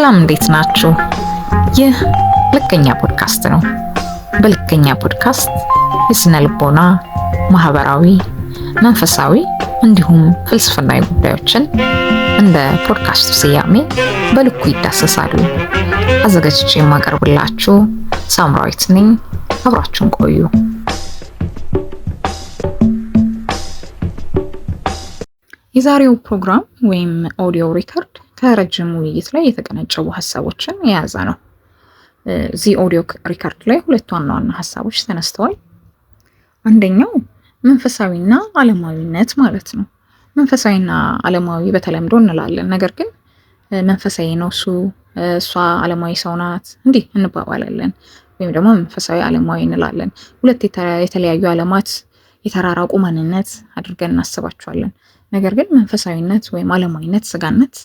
ሰላም እንዴት ናችሁ? ይህ ልከኛ ፖድካስት ነው። በልከኛ ፖድካስት የስነ ልቦና፣ ማህበራዊ፣ መንፈሳዊ እንዲሁም ፍልስፍናዊ ጉዳዮችን እንደ ፖድካስቱ ስያሜ በልኩ ይዳሰሳሉ። አዘጋጅቼ የማቀርብላችሁ ሳምራዊት ነኝ። አብራችሁን ቆዩ። የዛሬው ፕሮግራም ወይም ኦዲዮ ሪከርድ ከረጅም ውይይት ላይ የተቀነጨቡ ሀሳቦችን የያዘ ነው። እዚህ ኦዲዮ ሪከርድ ላይ ሁለት ዋና ዋና ሀሳቦች ተነስተዋል። አንደኛው መንፈሳዊና ዓለማዊነት ማለት ነው። መንፈሳዊና ዓለማዊ በተለምዶ እንላለን። ነገር ግን መንፈሳዊ ነው እሷ ዓለማዊ ሰው ናት እንዲህ እንባባላለን። ወይም ደግሞ መንፈሳዊ ዓለማዊ እንላለን። ሁለት የተለያዩ ዓለማት የተራራቁ ማንነት አድርገን እናስባቸዋለን። ነገር ግን መንፈሳዊነት ወይም ዓለማዊነት ስጋነት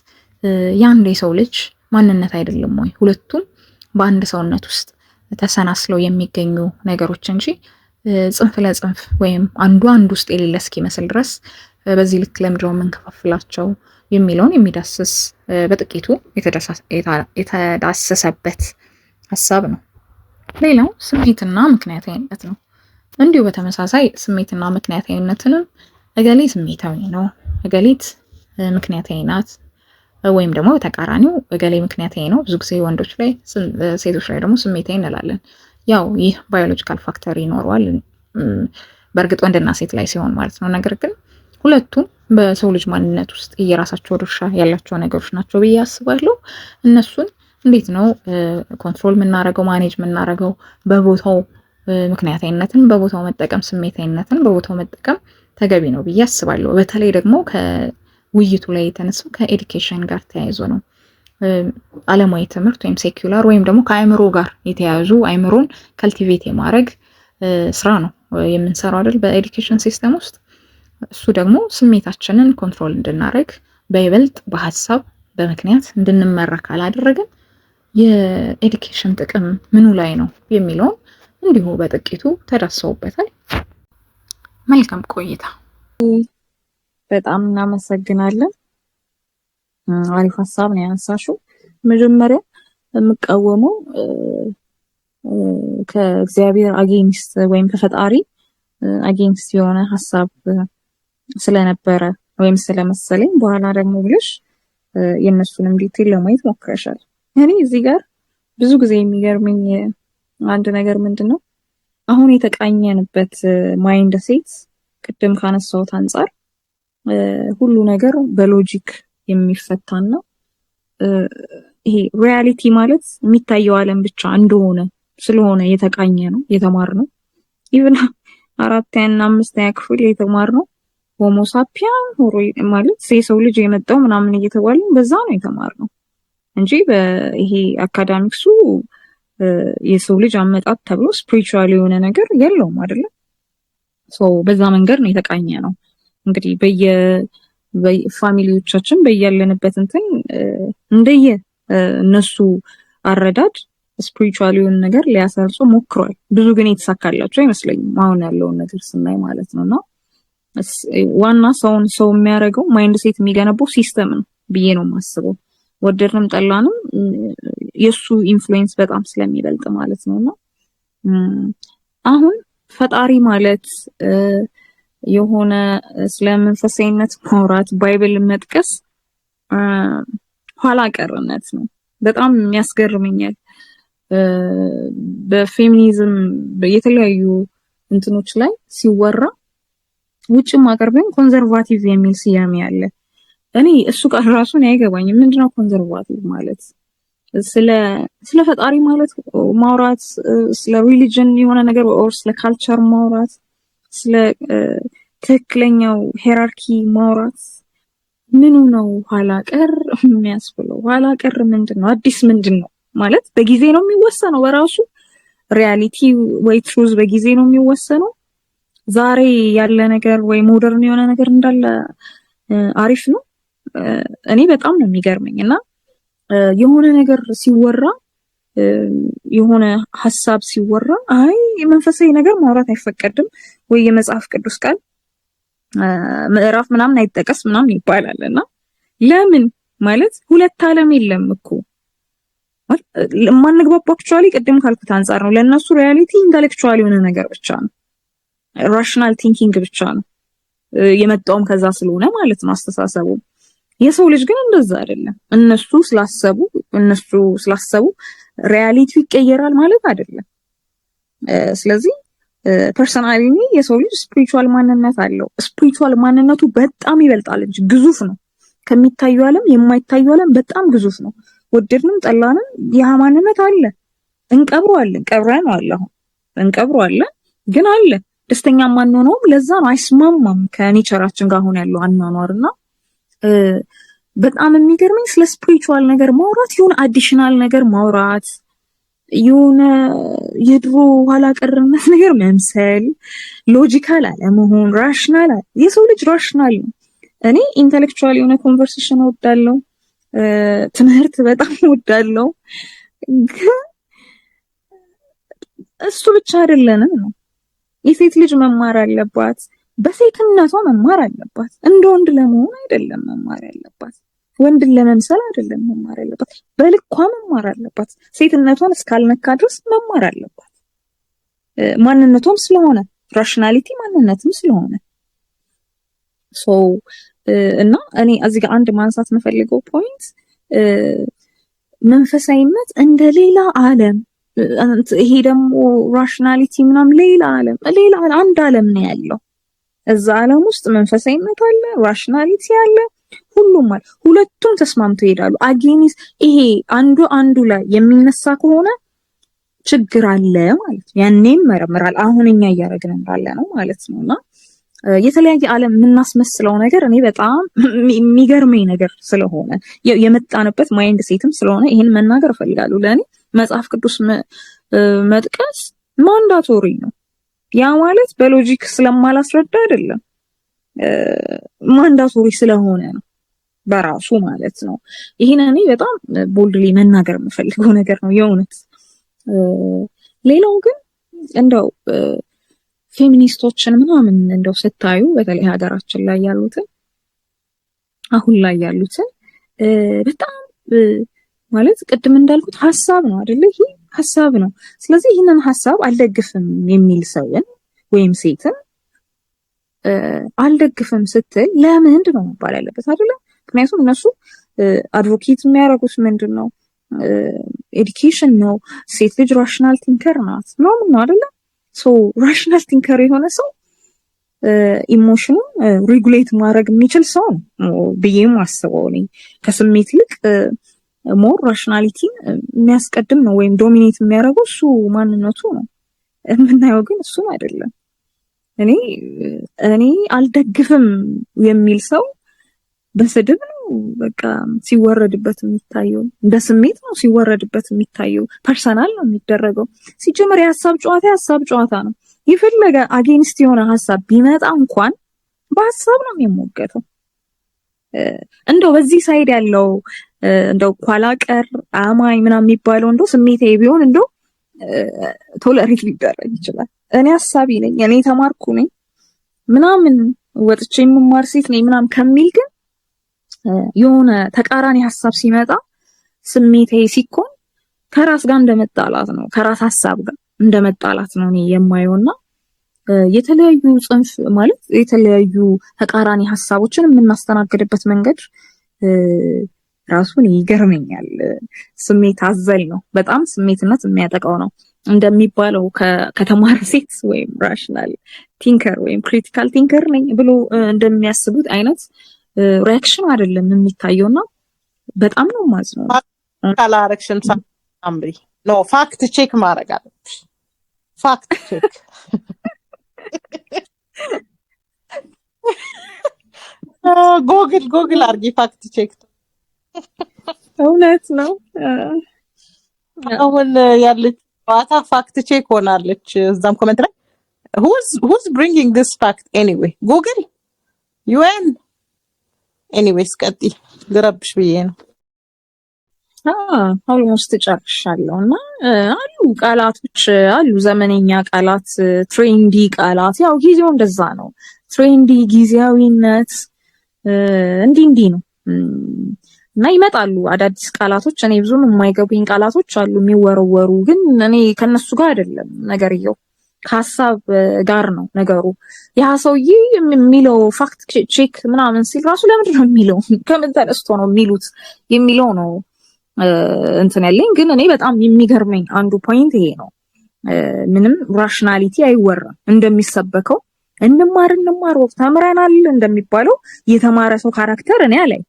የአንድ የሰው ልጅ ማንነት አይደለም ወይ? ሁለቱም በአንድ ሰውነት ውስጥ ተሰናስለው የሚገኙ ነገሮች እንጂ ጽንፍ ለጽንፍ ወይም አንዱ ውስጥ የሌለ እስኪመስል ድረስ በዚህ ልክ ለምድረው የምንከፋፍላቸው የሚለውን የሚዳስስ በጥቂቱ የተዳሰሰበት ሀሳብ ነው። ሌላው ስሜትና ምክንያታዊነት ነው። እንዲሁ በተመሳሳይ ስሜትና ምክንያታዊነትንም እገሌ ስሜታዊ ነው፣ እገሌት ምክንያታዊ ናት፣ ወይም ደግሞ በተቃራኒው እገሌ ምክንያታዊ ነው። ብዙ ጊዜ ወንዶች ላይ፣ ሴቶች ላይ ደግሞ ስሜታዊ እንላለን። ያው ይህ ባዮሎጂካል ፋክተር ይኖረዋል፣ በእርግጥ ወንድና ሴት ላይ ሲሆን ማለት ነው። ነገር ግን ሁለቱም በሰው ልጅ ማንነት ውስጥ የራሳቸው ድርሻ ያላቸው ነገሮች ናቸው ብዬ አስባለሁ። እነሱን እንዴት ነው ኮንትሮል የምናደርገው፣ ማኔጅ የምናደርገው? በቦታው ምክንያታዊነትን በቦታው መጠቀም፣ ስሜታዊነትን በቦታው መጠቀም ተገቢ ነው ብዬ አስባለሁ። በተለይ ደግሞ ከውይይቱ ላይ የተነሳው ከኤዱኬሽን ጋር ተያይዞ ነው። ዓለማዊ ትምህርት ወይም ሴኩላር ወይም ደግሞ ከአእምሮ ጋር የተያያዙ አእምሮን ከልቲቬት የማድረግ ስራ ነው የምንሰራው አይደል በኤዱኬሽን ሲስተም ውስጥ። እሱ ደግሞ ስሜታችንን ኮንትሮል እንድናደርግ በይበልጥ በሀሳብ በምክንያት እንድንመራ ካላደረግን የኤዱኬሽን ጥቅም ምኑ ላይ ነው የሚለውን እንዲሁ በጥቂቱ ተዳሰውበታል። መልካም ቆይታ። በጣም እናመሰግናለን። አሪፍ ሀሳብ ነው ያነሳሽው። መጀመሪያ የምቃወመው ከእግዚአብሔር አጌንስት ወይም ከፈጣሪ አጌንስት የሆነ ሀሳብ ስለነበረ ወይም ስለመሰለኝ በኋላ ደግሞ ብለሽ የእነሱንም ዲቴል ለማየት ሞክረሻል። እኔ እዚህ ጋር ብዙ ጊዜ የሚገርመኝ አንድ ነገር ምንድነው አሁን የተቃኘንበት ማይንድ ሴት ቅድም ካነሳሁት አንጻር ሁሉ ነገር በሎጂክ የሚፈታና ይሄ ሪያሊቲ ማለት የሚታየው ዓለም ብቻ እንደሆነ ስለሆነ የተቃኘ ነው የተማርነው። ኢቭን 4ኛ 5ኛ ክፍል የተማርነው ሆሞ ሳፒያን ማለት የሰው ልጅ የመጣው ምናምን እየተባልን በዛ ነው የተማርነው እንጂ በይሄ አካዳሚክሱ የሰው ልጅ አመጣጥ ተብሎ ስፒሪቹዋል የሆነ ነገር የለውም አይደለ? በዛ መንገድ ነው የተቃኘ ነው። እንግዲህ በፋሚሊዎቻችን በያለንበት እንደየ እነሱ አረዳድ ስፒሪቹዋል የሆነ ነገር ሊያሰርጹ ሞክሯል። ብዙ ግን የተሳካላቸው አይመስለኝም አሁን ያለውን ነገር ስናይ ማለት ነውና ዋና ሰው የሚያደርገው ማይንድ ሴት የሚገነባው ሲስተም ነው ብዬ ነው የማስበው። ወደድንም ጠላንም የሱ ኢንፍሉዌንስ በጣም ስለሚበልጥ ማለት ነውና አሁን ፈጣሪ ማለት የሆነ ስለመንፈሳዊነት ማውራት ባይብል መጥቀስ ኋላ ቀርነት ነው። በጣም የሚያስገርመኛል። በፌሚኒዝም የተለያዩ እንትኖች ላይ ሲወራ ውጭም አቀርበን ኮንዘርቫቲቭ የሚል ስያሜ አለ። እኔ እሱ ጋር ራሱን አይገባኝም። ምንድነው ኮንዘርቫቲቭ ማለት? ስለ ፈጣሪ ማለት ማውራት፣ ስለ ሪሊጅን የሆነ ነገር ኦር ስለ ካልቸር ማውራት፣ ስለ ትክክለኛው ሄራርኪ ማውራት ምኑ ነው ኋላ ቀር የሚያስብለው? ኋላ ቀር ምንድነው? አዲስ ምንድነው ማለት? በጊዜ ነው የሚወሰነው በራሱ ሪያሊቲ ወይ ትሩዝ በጊዜ ነው የሚወሰነው። ዛሬ ያለ ነገር ወይ ሞደርን የሆነ ነገር እንዳለ አሪፍ ነው። እኔ በጣም ነው የሚገርመኝ እና የሆነ ነገር ሲወራ የሆነ ሐሳብ ሲወራ አይ መንፈሳዊ ነገር ማውራት አይፈቀድም ወይ የመጽሐፍ ቅዱስ ቃል ምዕራፍ ምናምን አይጠቀስ ምናምን ይባላልና ለምን ማለት ሁለት ዓለም የለም እኮ ማንግባባ አክቹአሊ ቅድም ካልኩት አንፃር ነው። ለነሱ ሪያሊቲ ኢንተሌክቹዋል የሆነ ነገር ብቻ ነው፣ ራሽናል ቲንኪንግ ብቻ ነው። የመጣውም ከዛ ስለሆነ ማለት ነው አስተሳሰቡ። የሰው ልጅ ግን እንደዛ አይደለም። እነሱ ስላሰቡ ሪያሊቲው ይቀየራል ማለት አይደለም። ስለዚህ ፐርሰናሊ የሰው ልጅ ስፒሪቹዋል ማንነት አለው። ስፒሪቹዋል ማንነቱ በጣም ይበልጣል እንጂ ግዙፍ ነው። ከሚታዩ ዓለም የማይታዩ ዓለም በጣም ግዙፍ ነው። ወደድንም ጠላንም ያ ማንነት አለ። እንቀብረዋለን፣ ቀብረነዋል። አሁን እንቀብረዋለን ግን አለ። ደስተኛ ማንሆነውም ለዛ ነው። አይስማማም ከኔቸራችን ጋር አሁን ያለው አኗኗርና በጣም የሚገርመኝ ስለ ስፒሪቹዋል ነገር ማውራት የሆነ አዲሽናል ነገር ማውራት የሆነ የድሮ ኋላ ቀርነት ነገር መምሰል፣ ሎጂካል አለመሆን፣ ራሽናል የሰው ልጅ ራሽናል ነው። እኔ ኢንተሌክቹዋል የሆነ ኮንቨርሴሽን እወዳለሁ፣ ትምህርት በጣም እወዳለሁ። ግን እሱ ብቻ አይደለንም ነው። የሴት ልጅ መማር አለባት፣ በሴትነቷ መማር አለባት። እንደ ወንድ ለመሆን አይደለም መማር ያለባት፣ ወንድን ለመምሰል አይደለም መማር ያለባት፣ በልኳ መማር አለባት። ሴትነቷን እስካልነካ ድረስ መማር አለባት። ማንነቷም ስለሆነ ራሽናሊቲ ማንነትም ስለሆነ እና እኔ እዚህ ጋር አንድ ማንሳት የምፈልገው ፖይንት መንፈሳዊነት እንደ ሌላ ዓለም፣ ይሄ ደግሞ ራሽናሊቲ ምናምን ሌላ አንድ ዓለም ነው ያለው። እዛ ዓለም ውስጥ መንፈሳዊነት አለ፣ ራሽናሊቲ አለ፣ ሁሉም አለ። ሁለቱም ተስማምተው ይሄዳሉ። አጌኒስ ይሄ አንዱ ላይ የሚነሳ ከሆነ ችግር አለ ማለት ነው። ያኔም መረምራል። አሁን እኛ እያደረግን እንዳለ ነው ማለት ነውና የተለያየ ዓለም የምናስመስለው ነገር እኔ በጣም የሚገርመኝ ነገር ስለሆነ የመጣንበት ማይንድ ሴትም ስለሆነ ይሄን መናገር እፈልጋለሁ። ለእኔ መጽሐፍ ቅዱስ መጥቀስ ማንዳቶሪ ነው። ያ ማለት በሎጂክ ስለማላስረዳ አይደለም፣ ማንዳቶሪ ስለሆነ ነው በራሱ ማለት ነው። ይሄን እኔ በጣም ቦልድሊ መናገር የምፈልገው ነገር ነው የእውነት። ሌላው ግን እንደው ፌሚኒስቶችን ምናምን እንደው ስታዩ በተለይ ሀገራችን ላይ ያሉትን አሁን ላይ ያሉትን በጣም ማለት ቅድም እንዳልኩት ሀሳብ ነው አይደለ? ይሄ ሀሳብ ነው። ስለዚህ ይህንን ሀሳብ አልደግፍም የሚል ሰውን ወይም ሴትን አልደግፍም ስትል ለምንድን ነው መባል ያለበት አይደለ? ምክንያቱም እነሱ አድቮኬት የሚያደርጉት ምንድን ነው? ኤዱኬሽን ነው። ሴት ልጅ ራሽናል ቲንከር ናት ነው አይደለ? ራሽናል ቲንከር የሆነ ሰው ኢሞሽኑ ሬጉሌት ማድረግ የሚችል ሰው ነው ብዬም አስበው እኔ ከስሜት ይልቅ ሞር ራሽናሊቲን የሚያስቀድም ነው ወይም ዶሚኔት የሚያደርገው እሱ ማንነቱ ነው። የምናየው ግን እሱም አይደለም። እኔ አልደግፍም የሚል ሰው በስድብ ነው በቃ ሲወረድበት የሚታየው፣ እንደ ስሜት ነው ሲወረድበት የሚታየው። ፐርሰናል ነው የሚደረገው። ሲጀመር የሀሳብ ጨዋታ ነው። የፈለገ አጌንስት የሆነ ሀሳብ ቢመጣ እንኳን በሀሳብ ነው የሚሞገተው። እንደው በዚህ ሳይድ ያለው እንደው ኋላ ቀር አማኝ ምናምን የሚባለው እንደው ስሜታዊ ቢሆን እንደው ቶለሬት ሊደረግ ይችላል። እኔ ሀሳቢ ነኝ፣ እኔ ተማርኩ ነኝ ምናምን ወጥቼ የምማር ሴት ነኝ ምናምን ከሚል ግን የሆነ ተቃራኒ ሀሳብ ሲመጣ ስሜታዊ ሲኮን ከራስ ጋር እንደመጣላት ነው፣ ከራስ ሀሳብ ጋር እንደመጣላት ነው እኔ የማየውና የተለያዩ ጽንፍ ማለት የተለያዩ ተቃራኒ ሀሳቦችን የምናስተናግድበት መንገድ ራሱን ይገርመኛል። ስሜት አዘል ነው፣ በጣም ስሜትነት የሚያጠቃው ነው። እንደሚባለው ከተማረ ሴት ወይም ራሽናል ቲንከር ወይም ክሪቲካል ቲንከር ነኝ ብሎ እንደሚያስቡት አይነት ሪአክሽን አይደለም የሚታየውና በጣም ነው ማዝነው። ካላረክሽን ሳምሪ ኖ ፋክት ቼክ ማድረግ አለብሽ። ፋክት ቼክ ጎግል አርጊ ፋክት ቼክ። እውነት ነው። አሁን ያለች ዋታ ፋክት ቼክ ሆናለች። እዛም ኮሜንት ላይ who's bringing this fact anyway ጉግል ዩኤን ኤኒዌይስ ቀጥይ ልረብሽ ብዬ ነው። ኦልሞስት ጨርሻለሁ እና አሉ ቃላቶች አሉ፣ ዘመነኛ ቃላት፣ ትሬንዲ ቃላት። ያው ጊዜው እንደዛ ነው። ትሬንዲ ጊዜያዊነት እንዲህ ነው። እና ይመጣሉ አዳዲስ ቃላቶች። እኔ ብዙም የማይገቡኝ ቃላቶች አሉ የሚወረወሩ፣ ግን እኔ ከነሱ ጋር አይደለም ነገርየው፣ ከሀሳብ ጋር ነው ነገሩ። ያ ሰውዬ የሚለው ፋክት ቼክ ምናምን ሲል ራሱ ለምንድን ነው የሚለው? ከምን ተነስቶ ነው የሚሉት የሚለው ነው እንትን ያለኝ። ግን እኔ በጣም የሚገርመኝ አንዱ ፖይንት ይሄ ነው። ምንም ራሽናሊቲ አይወራም። እንደሚሰበከው እንማር ተምረናል እንደሚባለው የተማረ ሰው ካራክተር እኔ አላይ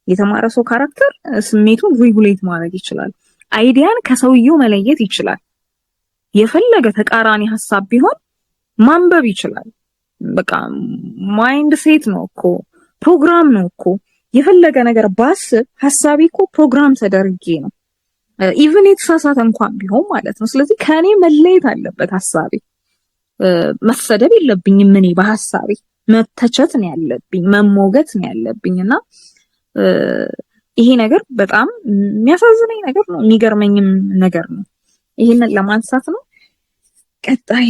የተማረ ሰው ካራክተር ስሜቱን ሬጉሌት ማድረግ ይችላል። አይዲያን ከሰውየው መለየት ይችላል። የፈለገ ተቃራኒ ሐሳብ ቢሆን ማንበብ ይችላል። በቃ ማይንድ ሴት ነው እኮ ፕሮግራም ነው እኮ። የፈለገ ነገር ባስብ ሐሳቤ እኮ ፕሮግራም ተደርጌ ነው፣ ኢቭን የተሳሳተ እንኳን ቢሆን ማለት ነው። ስለዚህ ከኔ መለየት አለበት ሐሳቤ። መሰደብ የለብኝም እኔ በሐሳቤ መተቸት ነው ያለብኝ፣ መሞገት ነው ያለብኝና ይሄ ነገር በጣም የሚያሳዝነኝ ነገር ነው፣ የሚገርመኝም ነገር ነው። ይሄንን ለማንሳት ነው። ቀጣይ